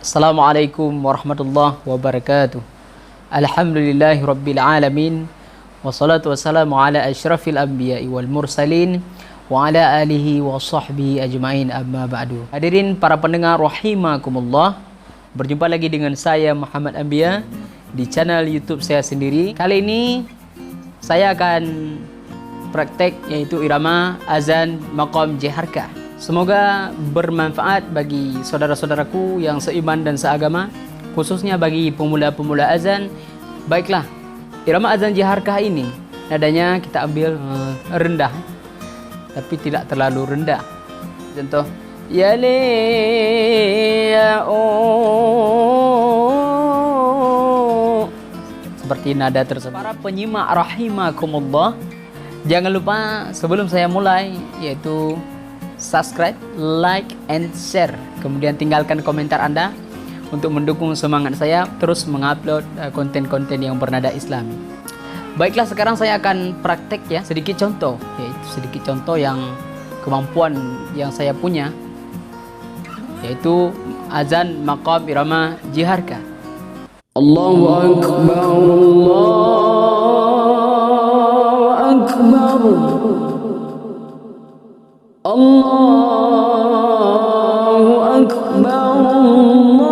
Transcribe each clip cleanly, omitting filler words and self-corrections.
Assalamualaikum warahmatullahi wabarakatuh. Alhamdulillahi rabbil alamin. Wassalatu wassalamu ala asyrafil anbiya'i wal mursalin wa ala alihi wa sahbihi ajma'in, amma ba'du. Hadirin para pendengar rahimakumullah, berjumpa lagi dengan saya Muhammad Ambia di channel YouTube saya sendiri. Kali ini saya akan praktek yaitu irama azan maqam jiharkah. Semoga bermanfaat bagi saudara-saudaraku yang seiman dan seagama, khususnya bagi pemula-pemula azan. Baiklah, irama azan jiharkah ini nadanya kita ambil rendah, tapi tidak terlalu rendah. Contoh, ya le ya oh, seperti nada tersebut. Para penyimak rahimakumullah, jangan lupa sebelum saya mulai yaitu subscribe, like, and share. Kemudian tinggalkan komentar Anda untuk mendukung semangat saya terus mengupload konten-konten yang bernada Islami. Baiklah, sekarang saya akan praktek ya sedikit contoh, yaitu sedikit contoh yang kemampuan yang saya punya, yaitu azan maqam irama jiharkah. Allahu Akbar, Allahu Akbar, Allahu Akbar, Allahu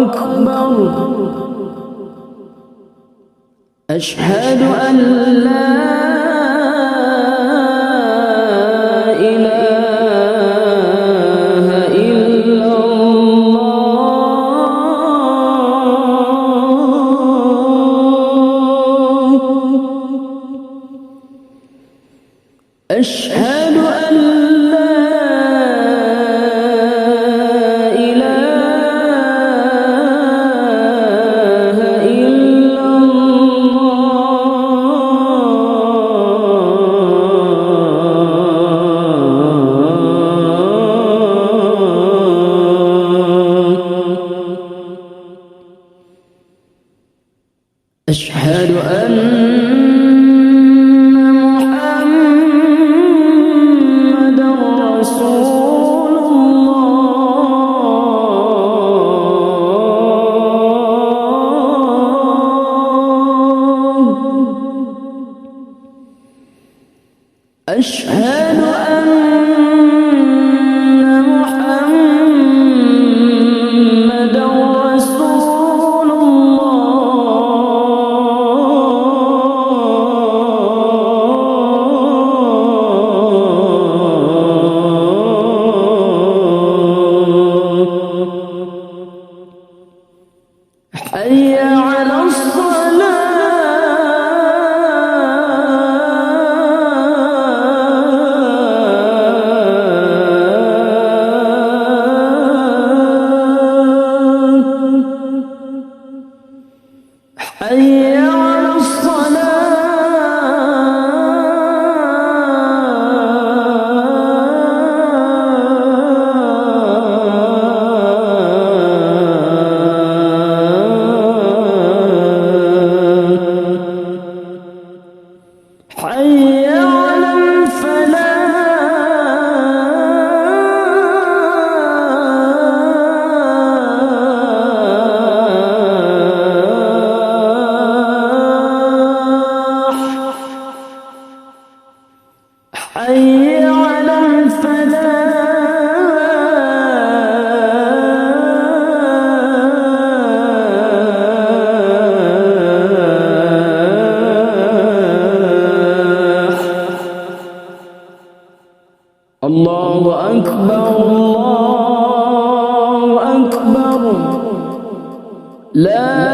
Akbar. Asyhadu an la ilaha illallah. Asyhadu an la ilaha illallah. Asyhadu Asyhadu anna Muhammadan Rasulullah. Hayya 'alas shalah. حي على الصلاة، حي على حي على الفلاح. الله أكبر، الله أكبر، لا